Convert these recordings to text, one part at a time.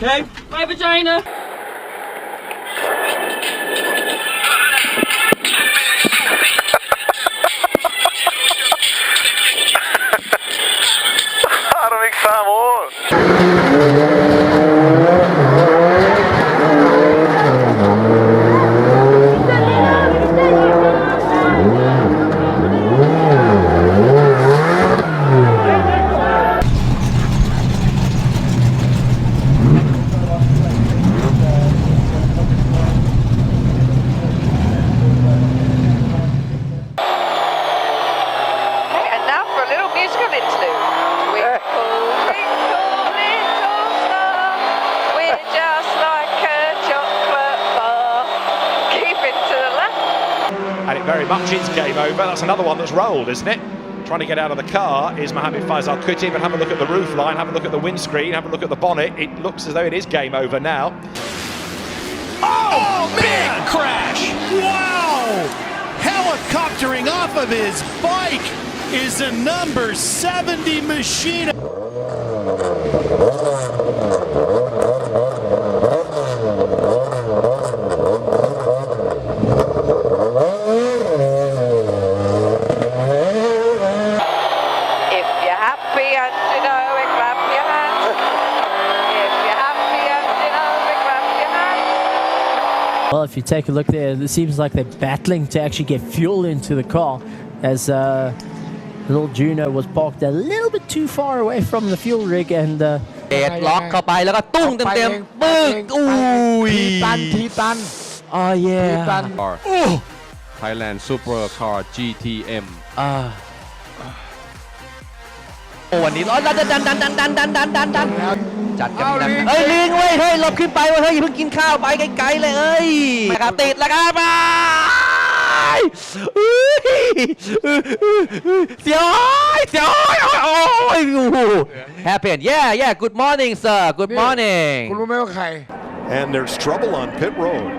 Okay. My vagina. And it very much is game over. That's another one that's rolled, isn't it? Trying to get out of the car is Mohammed Faisal Kuti, but have a look at the roof line, have a look at the windscreen, have a look at the bonnet. It looks as though it is game over now. Oh man! Crash! Wow! Helicoptering off of his bike is a number 70 machine. Well, if you take a look there, it seems like they're battling to actually get fuel into the car, as little Juno was parked a little bit too far away from the fuel rig, and ล็อกเข้าไปแล้วก็ตุ้งเต็มๆปึ๊กอุ้ย ทีตัน oh yeah Thailand Supercar GTM วันนี้ดันจัดกันเอ้ยลิงเว้ยเฮ้ยหลบขึ้นไปเว้ยเฮ้ยอย่าเพิ่งกินข้าวไปไกลๆเลยเอ้ยครับติดแล้วครับเสียวโอ้ย happen yeah good morning sir good morning คุณรู้ไหมว่าใคร And there's trouble on pit road.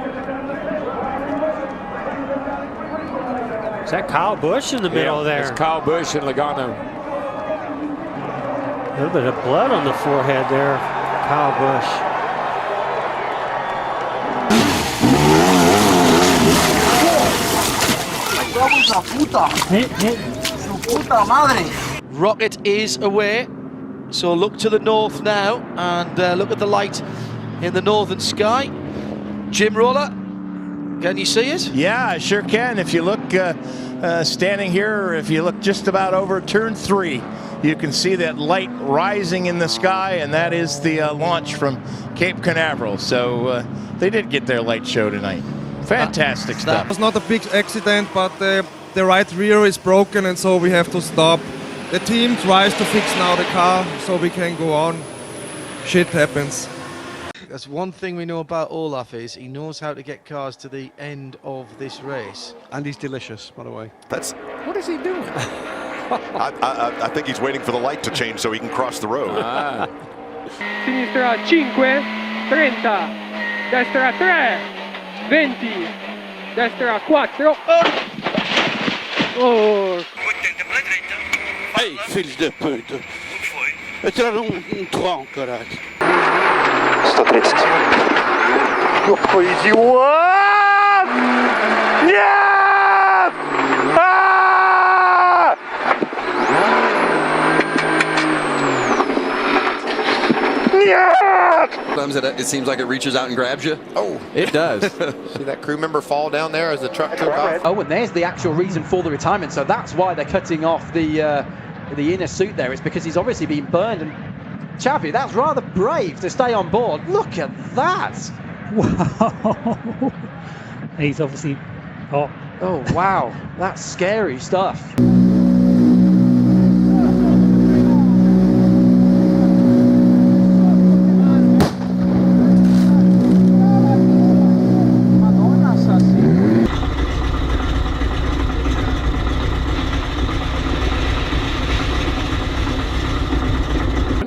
Is that Kyle Busch in the middle there? It's Kyle Busch and Logano. A little bit of blood on the forehead there, Kyle Busch. Rocket is away, so look to the north now and look at the light in the northern sky. Jim Roller, can you see it? Yeah, I sure can. If you look standing here, or if you look just about over turn 3, you can see that light rising in the sky, and that is the launch from Cape Canaveral. So they did get their light show tonight. Fantastic stuff. It was not a big accident, but the right rear is broken, and so we have to stop. The team tries to fix now the car so we can go on. Shit happens. That's one thing we know about Olaf is he knows how to get cars to the end of this race. And he's delicious, by the way. What is he doing? I think he's waiting for the light to change so he can cross the road. Sinistra 5, 30, destra 3, 20, destra 4. Oh! Ei, filhos da puta! Entraram tronco, caralho! 130. Ёпта, идиот! Нет! It seems like it reaches out and grabs you. Oh, it does. See that crew member fall down there as the truck took off? Oh, and there's the actual reason for the retirement. So that's why they're cutting off the inner suit there. It's because he's obviously been burned. And Chappie, that's rather brave to stay on board. Look at that. Wow. He's obviously hot. Oh, wow. That's scary stuff.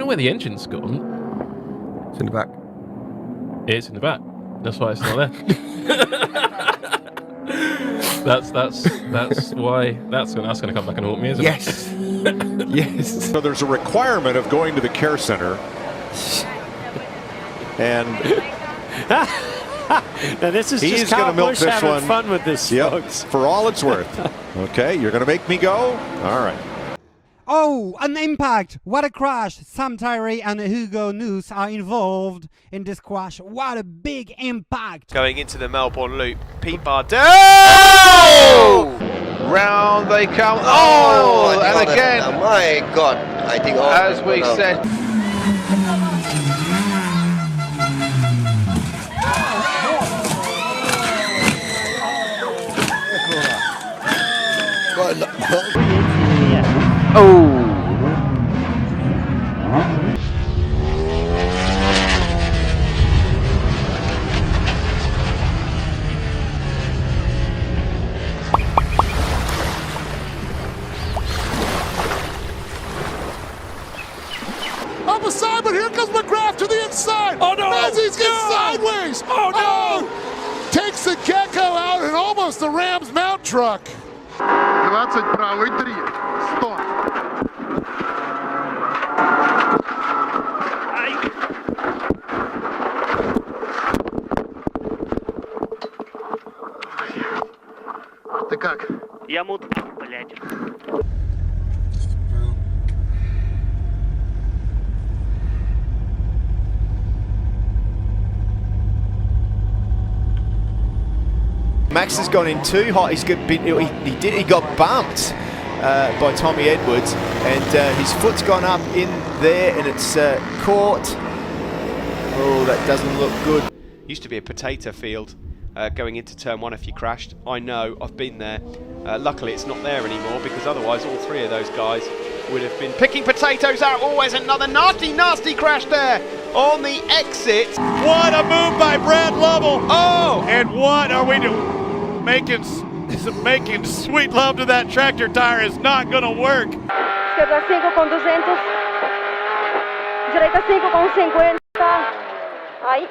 Where the engine's gone. It's in the back. It is in the back. That's why it's not there. that's why that's gonna come back and haunt me, isn't it? Yes. So there's a requirement of going to the care center. And now this is he's just Kyle going to milk Busch this having one. fun with this, folks. For all it's worth. Okay, you're going to make me go? All right. Oh, an impact! What a crash! Sam Tyree and Hugo Noose are involved in this crash. What a big impact! Going into the Melbourne loop, Pete Bardell! Oh! Round they come. Oh, and again. Oh my God! I think. As we said. Oh! Up a side, but here comes McGrath to the inside. Oh no! As he's getting sideways. Oh no! Takes the Gecko out and almost the Rams mount truck. 20 правый 3. Стоп. Ты как? Я мут, блядь. Max has gone in too hot. He got bumped by Tommy Edwards, and his foot's gone up in there, and it's caught. Oh, that doesn't look good. Used to be a potato field going into turn one if you crashed. I know, I've been there. Luckily it's not there anymore, because otherwise all three of those guys would have been picking potatoes out. Always another nasty crash there on the exit. What a move by Brad Lovell. Oh, and what are we doing? Making sweet love to that tractor tire is not going to work. Izquierda 5 con 200. Direita 5 con 50. Aí.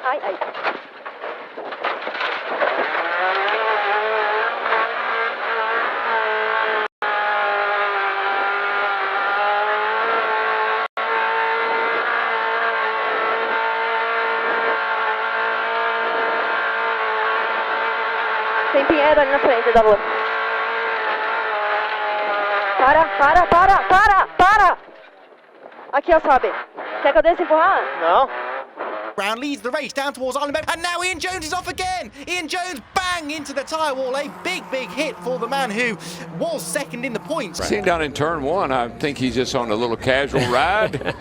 Tem Pinheiro ali na frente da lua. Para! Aqui, ó, sobe. Quer que eu desça empurrar? Não. Brown leads the race down towards RALLYMEDIA, and now Ian Jones is off again. Ian Jones, bang into the tyre wall. A big hit for the man who was second in the points. Seen down in turn one, I think he's just on a little casual ride.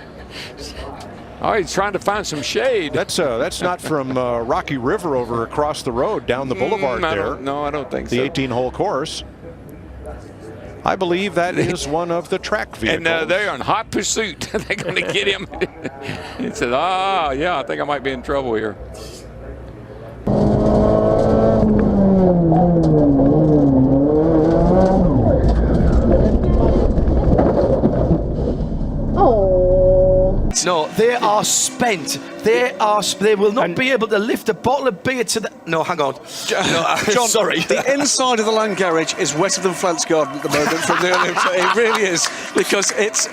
Oh, he's trying to find some shade. That's not from Rocky River over across the road down the boulevard there. No, I don't think so. The 18-hole course. I believe that is one of the track vehicles. And they're in hot pursuit. They're going to get him. He said, yeah, I think I might be in trouble here. No, they are spent. They will not be able to lift a bottle of beer to the... No, hang on. No, John, sorry. The inside of the land garage is wetter than Flant's garden at the moment from the Olympics. It really is, because it's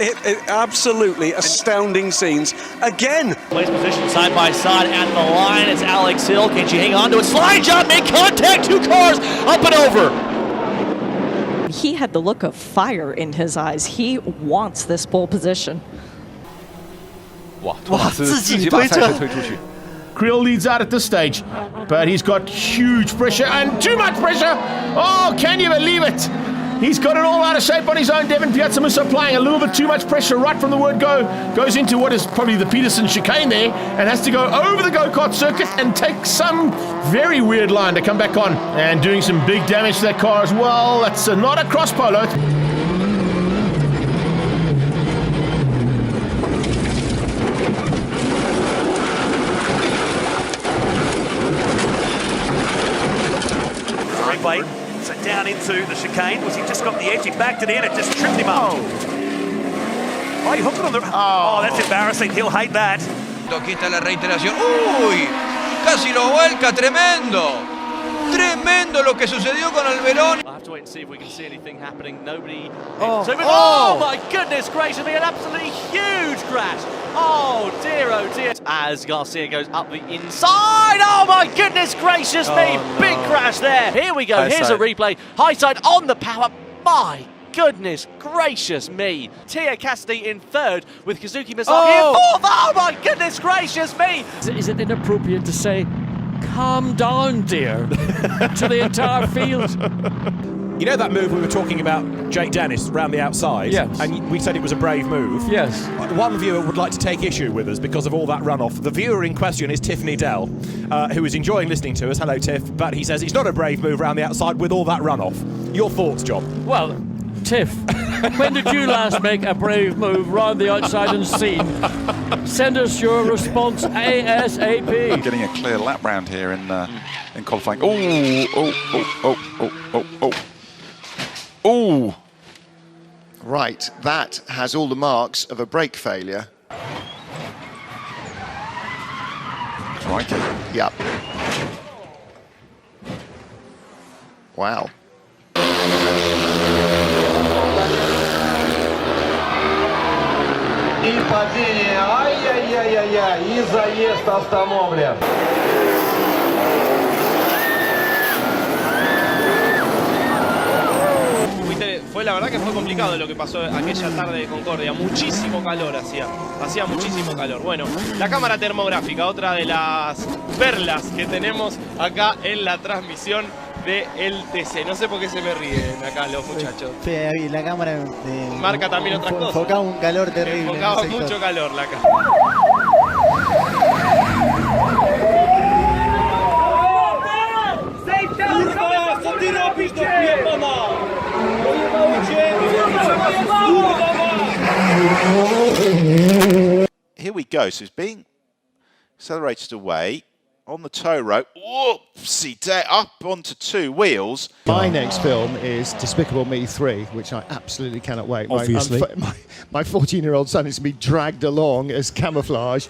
absolutely astounding scenes. Again. Place position side by side at the line. It's Alex Hill. Can she hang on to it? Slide jump, make contact. 2 cars up and over. He had the look of fire in his eyes. He wants this pole position. Creel leads out at this stage, but he's got huge pressure and too much pressure. Oh, can you believe it? He's got it all out of shape on his own. Devin Piazzamusso applying a little bit too much pressure right from the word go. Goes into what is probably the Peterson chicane there and has to go over the go-kart circuit and take some very weird line to come back on. And doing some big damage to that car as well. That's not a cross polo. So down into the chicane. Was he just got the edge? He backed it in. It just tripped him up. Oh, he hooked it on the... Oh, that's embarrassing. He'll hate that. Aquí está la reiteración. ¡Uy! Casi lo vuelca, tremendo. Tremendo lo que sucedió con Alberoni. I'll have to wait and see if we can see anything happening. Nobody. Oh. Oh my goodness gracious me! An absolutely huge crash. Oh dear, as Garcia goes up the inside. Oh my goodness gracious me! no. Big crash there. Here we go. High Here's side. a replay. High side on the power. My goodness gracious me! Tia Cassidy in third with Kazuki Misaki in fourth. Oh my goodness gracious me! Is it inappropriate to say, calm down, dear, to the entire field? You know that move we were talking about, Jake Dennis, round the outside? Yes. And we said it was a brave move? Yes. One viewer would like to take issue with us because of all that runoff. The viewer in question is Tiffany Dell, who is enjoying listening to us. Hello, Tiff. But he says it's not a brave move round the outside with all that runoff. Your thoughts, John? Well, Tiff, when did you last make a brave move round the outside and seen? Send us your response ASAP. Getting a clear lap round here in qualifying. Oh! Right, that has all the marks of a brake failure. Crikey. Yep. Wow. И падение. Ай-яй-яй-яй-яй. И заезд остановлен. Fue la verdad que fue complicado lo que pasó aquella tarde de Concordia. Muchísimo calor hacía muchísimo calor. Bueno, la cámara termográfica, otra de las perlas que tenemos acá en la transmisión del TC. No sé por qué se me ríen acá los muchachos. Sí, la cámara marca también otras cosas. Enfocaba un calor terrible. Enfocaba mucho calor la cámara. Here we go. So it's being accelerated away on the tow rope. Whoopsie, up onto two wheels. My next film is Despicable Me 3, which I absolutely cannot wait. Obviously. My 14-year-old son is to be dragged along as camouflage.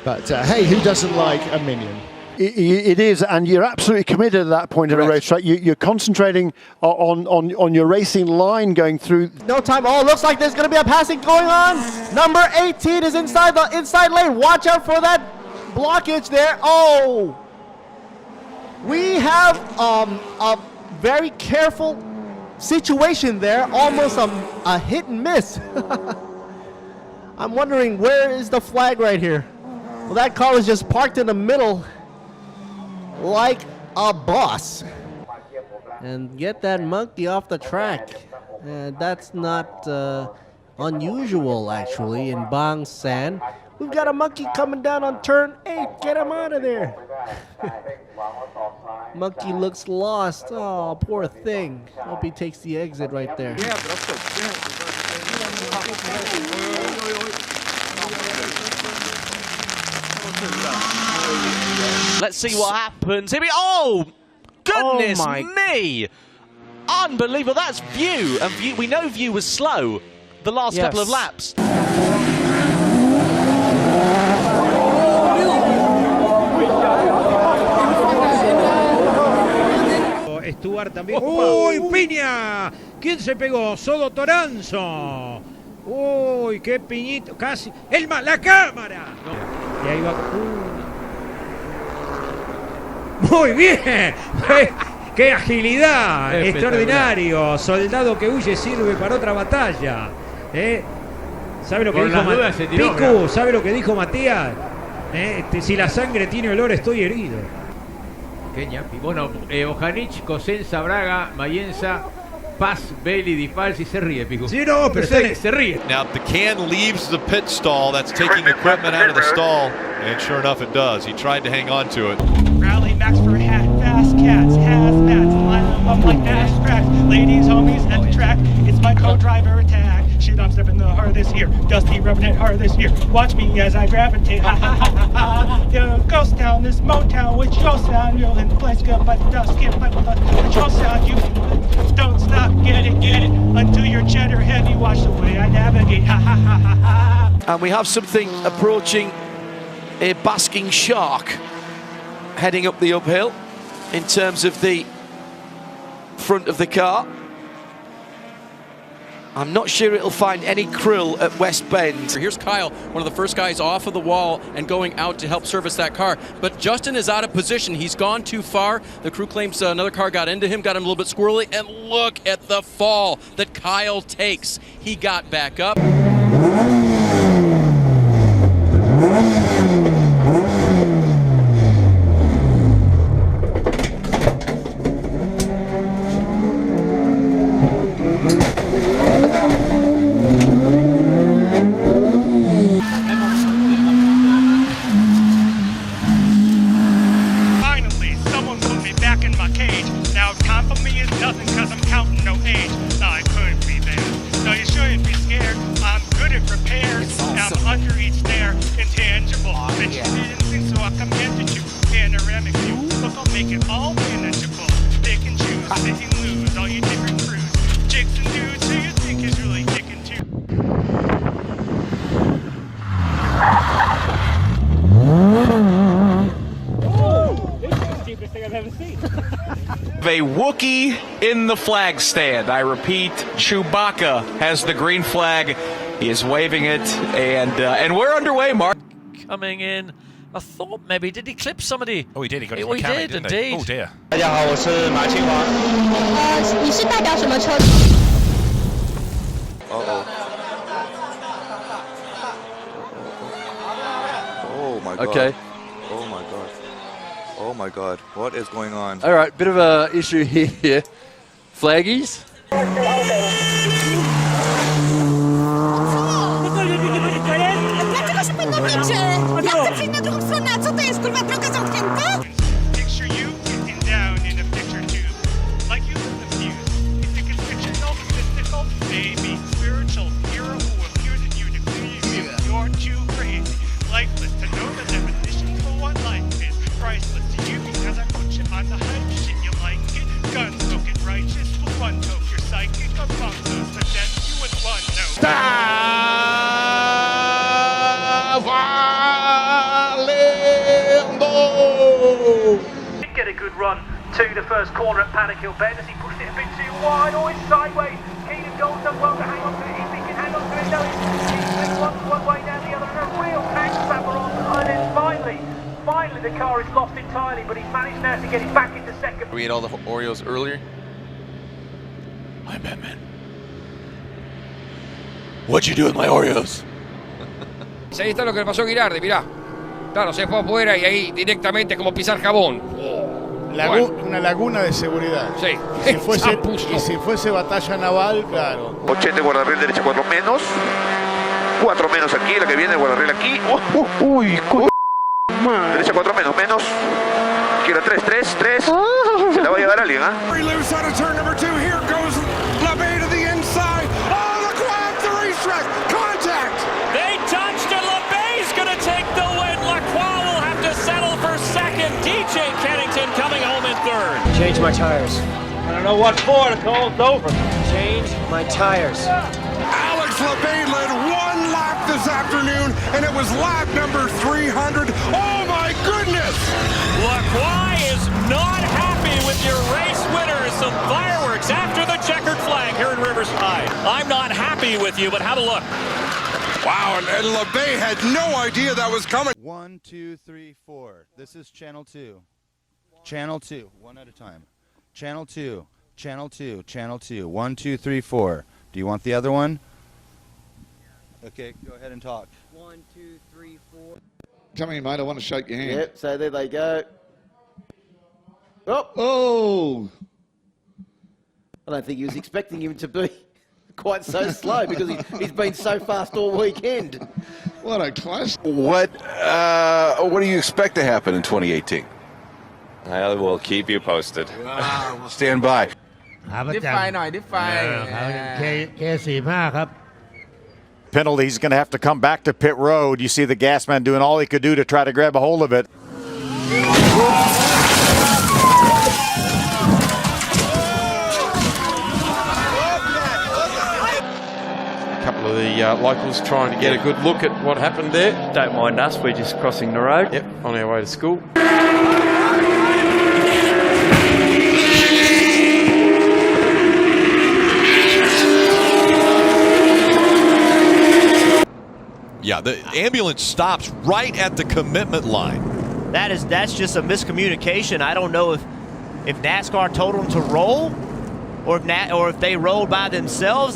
But hey, who doesn't like a minion? It is, and you're absolutely committed at that point in a racetrack. You're concentrating on your racing line going through. No time. Oh, looks like there's going to be a passing going on. Number 18 is inside the inside lane. Watch out for that blockage there. Oh, we have a very careful situation there. Almost a hit and miss. I'm wondering, where is the flag right here? Well, that car was just parked in the middle like a boss. And get that monkey off the track. That's not unusual, actually, in Bang San. We've got a monkey coming down on turn 8. Get him out of there. Monkey looks lost. Oh, poor thing. Hope he takes the exit right there. Let's see what happens. Here we oh goodness me! Unbelievable. That's View, and View, we know View was slow the last couple of laps. Stuart también. ¡Uy, piña! ¿Quién se pegó? Sodo Toranzo. ¡Uy, qué piñito! Casi. ¡La cámara! Y ahí va. ¡Muy bien! ¡Qué agilidad! Extraordinario. Soldado que huye sirve para otra batalla. ¿Sabe lo que dijo Picu? ¿Sabe lo que dijo Matías? Si la sangre tiene olor, estoy herido. Bueno, Ojanic, Cosenza, Braga, Mayenza, Paz, Bailey, Di Falsi, se ríe, Pico. Sí, no, pero se ríe. Now, the can leaves the pit stall. That's taking equipment out of the stall. And sure enough, it does. He tried to hang on to it. Rally Max for hat, fast cats, hazmats, line them up like ass tracks. Ladies, homies, at the track, it's my co-driver attack. Shit, I'm stepping the hardest here. Dusty rubbing it hardest here. Watch me as I gravitate. Ha ha ha ha ha. Yo, ghost town, this Motown with your sound. You're in the place, good, but dust, skip, but with your sound. You don't stop, get it, until you're cheddar heavy. Watch the way I navigate. Ha ha ha ha ha. And we have something approaching a basking shark heading up the uphill. in terms of the front of the car. I'm not sure it'll find any krill at West Bend. Here's Kyle, one of the first guys off of the wall and going out to help service that car. But Justin is out of position. He's gone too far. The crew claims another car got into him, got him a little bit squirrely. And look at the fall that Kyle takes. He got back up. A Wookiee in the flag stand. I repeat, Chewbacca has the green flag. He is waving it, and we're underway, Mark. Coming in. I thought maybe, did he clip somebody? Oh, he did. He got his he mechanic, did, didn't he? indeed. Oh, dear. 大家好，我是马清华。你是代表什么车？Oh my god. Okay. Oh my god. Oh my god. What is going on? All right, bit of a issue here. Flaggies. Picture you getting down in a picture tube, like you live the views. If you can fictional, mystical, maybe spiritual hero who appears in you to clear you. You're too crazy, lifeless to know the definition for what life is. Priceless to you because I put you on the hype shit. You like it? Guns don't get righteous. One toke, you're psychic. A bunk those possess you with one note. Did get a good run to the first corner at Paddock Hill Bend as he pushed it a bit too wide. Oh, it's sideways. Keenan Gold's done well to hang on to it. If he can hang on to it, no, he's one way down the other. And a real tank slapper on. And then finally the car is lost entirely, but he's managed now to get it back into second. We ate all the Oreos earlier. Hi, Batman. What'd you do with my Oreos? Ahí está lo que le pasó a Girardi, mirá. Claro, se fue afuera y ahí directamente como pisar jabón. Una laguna de seguridad. Sí. Si fuese batalla naval, claro. 80 guardarriel derecha 4 menos. 4 menos aquí, la que viene guardarriel aquí. Uy, derecha 4 menos, menos. Quiero 3. Se la va a llevar alguien, ¿ah? Loose out of turn number 2. Here goes LeBay to the inside. Oh, the quad to the racetrack. Contact. They touched and LeBay's going to take the win. Lacroix will have to settle for second. DJ Kennington coming home in third. Change my tires. I don't know what for, Nicole. It's over. Change my tires. Alex LeBay led one lap this afternoon, and it was lap number 300. Oh my goodness! Lacroix is not happy with your race winner. Some fireworks after the checkered flag here in Riverside. I'm not happy with you, but have a look. Wow, and LeBay had no idea that was coming. 1, 2, 3, 4. This is channel 2. Channel 2. One at a time. Channel 2. Channel 2. Channel 2. 1, 2, 3, 4. Do you want the other one? Okay, go ahead and talk. 1, 2, 3, 4. Come in, mate. I want to shake your hand. Yep, so there they go. Oh! I don't think he was expecting him to be quite so slow because he's been so fast all weekend. What a class. What do you expect to happen in 2018? I will keep you posted. We'll stand by. ดิฟไฟหน่อยดิฟไฟ K45 ครับ Penalty, he's going to have to come back to pit road. You see the gas man doing all he could do to try to grab a hold of it. A couple of the locals trying to get a good look at what happened there. Don't mind us, we're just crossing the road. Yep, on our way to school. Yeah, the ambulance stops right at the commitment line. That's just a miscommunication. I don't know if NASCAR told them to roll, or if they rolled by themselves.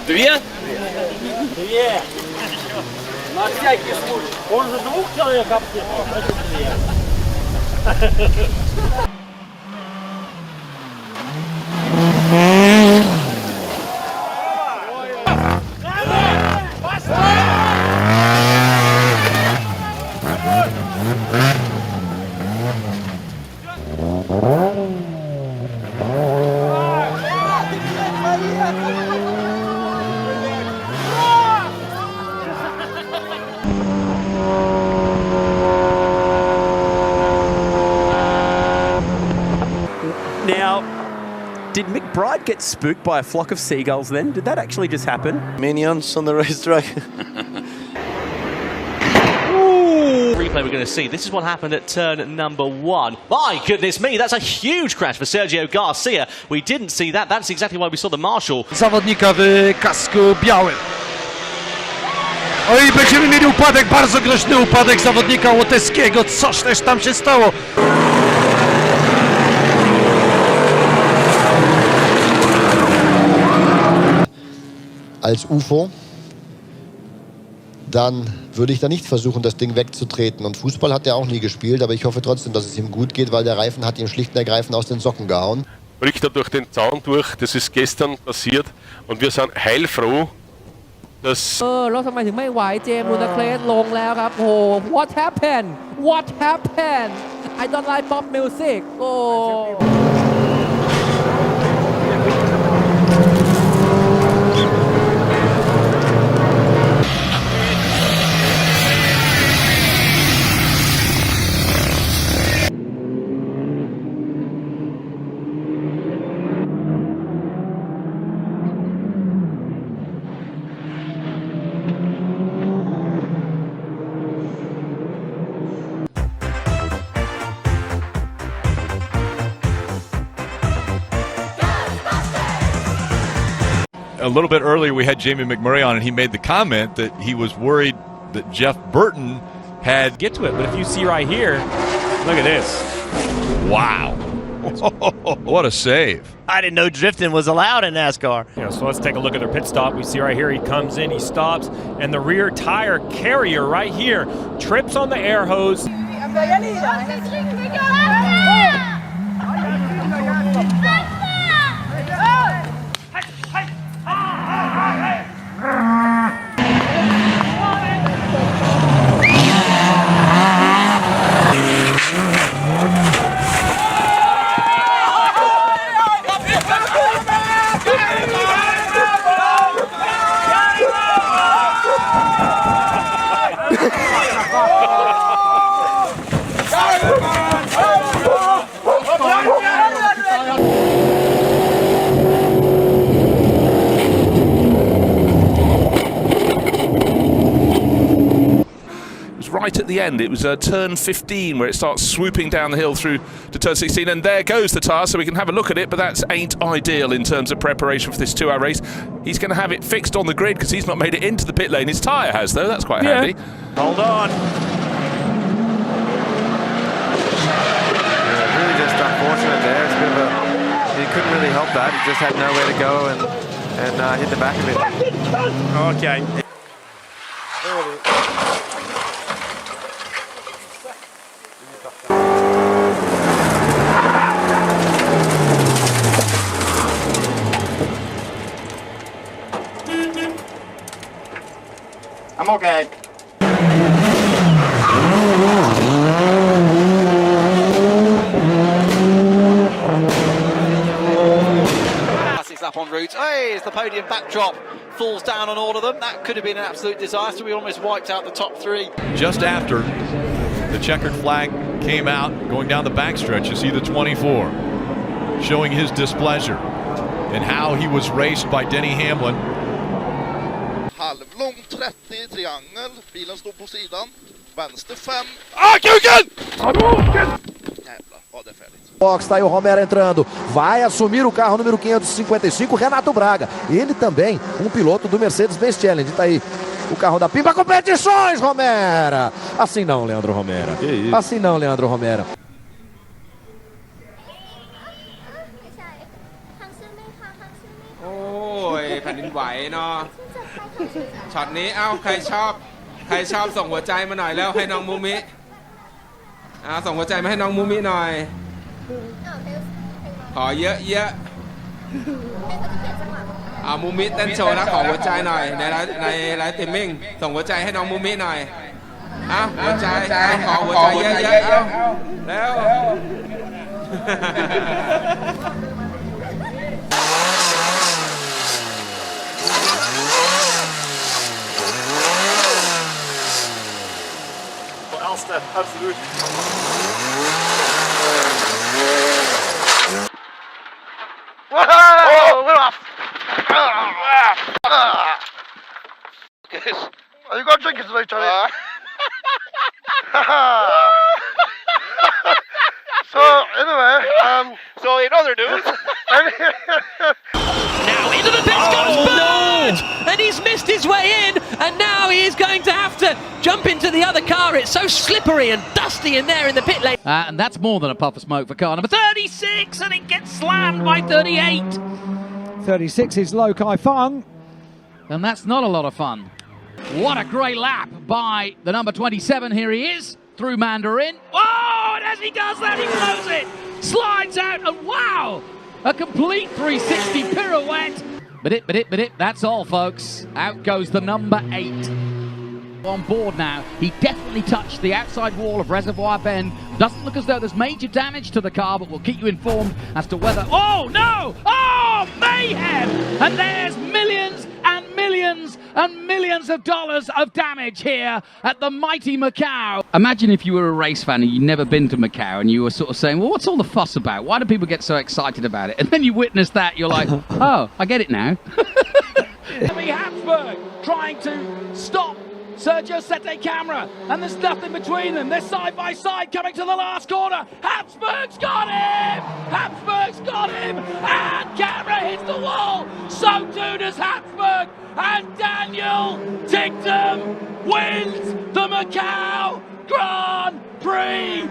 Две? Две. На всякий случай. Он же двух человек обсыпал, значит две. Now, did McBride get spooked by a flock of seagulls then? Did that actually just happen? Minions on the racetrack. Replay we're going to see. This is what happened at turn number 1. My goodness me, that's a huge crash for Sergio Garcia. We didn't see that. That's exactly why we saw the marshal. Zawodnika w kasku białym. Oj, będziemy mieli upadek, bardzo groźny upadek zawodnika łotewskiego. Coś też tam się stało. Als UFO, dann würde ich da nicht versuchen, das Ding wegzutreten. Und Fußball hat er auch nie gespielt, aber ich hoffe trotzdem, dass es ihm gut geht, weil der Reifen hat ihm schlicht und ergreifend aus den Socken gehauen. Bricht er durch den Zaun durch, das ist gestern passiert und wir sind heilfroh, dass... แล้วทำไมถึงไม่ไหวเจมส์ลูนาเคลสลงแล้วครับโอ้ What happened What happened I don't like pop music โอ้ A little bit earlier we had Jamie McMurray on and he made the comment that he was worried that Jeff Burton had... Get to it, but if you see right here, look at this. Wow. What a save. I didn't know drifting was allowed in NASCAR. Yeah, so let's take a look at their pit stop. We see right here, he comes in, he stops, and the rear tire carrier right here trips on the air hose. Right at the end, it was turn 15 where it starts swooping down the hill through to turn 16, and there goes the tyre, so we can have a look at it, but that ain't ideal in terms of preparation for this 2-hour race. He's going to have it fixed on the grid because he's not made it into the pit lane. His tyre has, though. That's quite handy. Hold on. Yeah, really just unfortunate there. It's a bit of a, he couldn't really help that. He just had nowhere to go and hit the back of it. Okay. I'm okay. Classic lap en route. Hey, it's the podium backdrop. Falls down on all of them. That could have been an absolute disaster. We almost wiped out the top 3. Just after the checkered flag came out, going down the backstretch, you see the 24 showing his displeasure and how he was raced by Denny Hamlin. Halvlång 30 triangel, bilen står på sidan. vänster 5. Kuken! Jävlar, ja det är färdigt. Box, tá aí o Romero entrando, vai assumir o carro número 555, Renato Braga, ele também, um piloto do Mercedes-Benz Challenge, tá aí o carro da Pimba Competições, Romero! Assim não, Leandro Romero, assim não, Leandro Romero. โอ้ยแผ่นดินไหวเนาะช็อตนี้เอ้าใครชอบส่งหัวใจมาหน่อยแล้วให้น้องมูมิส่งหัวใจมาให้น้องมูมิหน่อยขอเยอะมูมิเต้นโชว์แล้วขอหัวใจหน่อยในไลฟ์สตรีมมิ่งส่งหัวใจให้น้องมูมิหน่อยหัวใจขอหัวใจเยอะๆแล้ว Elster, absoluut. Oh, we're off. You got to drink it tonight, Charlie. So, anyway, so in other news. Now into the pits comes Bird! And he's missed his way in, and now he is going to have to jump into the other car. It's so slippery and dusty in there in the pit lane. And that's more than a puff of smoke for car number 36, and it gets slammed by 38. 36 is Lokai Fung. And that's not a lot of fun. What a great lap by the number 27. Here he is, through Mandarin. Oh, and as he does that, he blows it! Slides out, and wow! A complete 360 pirouette. But it, that's all, folks. Out goes the number 8. On board now. He definitely touched the outside wall of Reservoir Bend. Doesn't look as though there's major damage to the car, but we'll keep you informed as to whether... Oh, no! Oh, mayhem! And there's millions and millions and millions of dollars of damage here at the mighty Macau. Imagine if you were a race fan and you'd never been to Macau and you were sort of saying, well, what's all the fuss about? Why do people get so excited about it? And then you witness that, you're like, oh, I get it now. Habsburg trying to stop Sergio Sette camera, and there's nothing between them. They're side by side coming to the last corner. Habsburg's got him! Habsburg's got him! And camera hits the wall. So too does Habsburg. And Daniel Ticktum wins the Macau Grand Prix.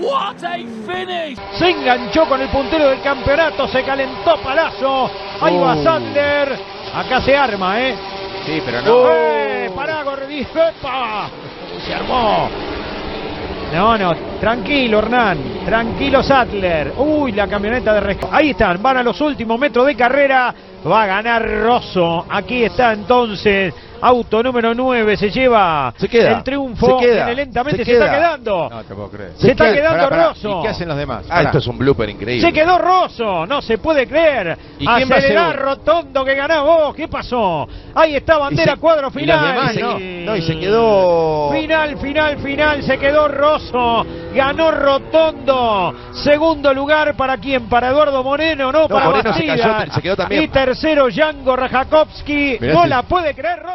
What a finish! Se enganchó con el puntero del campeonato, se calentó Palazzo. Ahí va Sander. Acá se arma, ¿eh? Sí, pero no. ¡Pará, Gordi! ¡Epa! Se armó. No, tranquilo, Hernán. Tranquilo, Sattler. Uy, la camioneta de rescate. Ahí están, van a los últimos metros de carrera. Va a ganar Rosso. Aquí está entonces. Auto número 9 se lleva el triunfo. Lentamente se está quedando. No te puedo creer. Se está quedando Rosso. ¿Y qué hacen los demás? Esto es un blooper increíble. Se quedó Rosso. No se puede creer. ¿Y quién va Acelerar Rotondo que ganó vos. ¿Qué pasó? Ahí está bandera cuadro final. Y se quedó. Final. Se quedó Rosso. Ganó Rotondo. Segundo lugar para quién? Para Eduardo Moreno. No para Moreno Bastida. se quedó también. Y tercero Django Rajakovski. No la puede creer Rosso.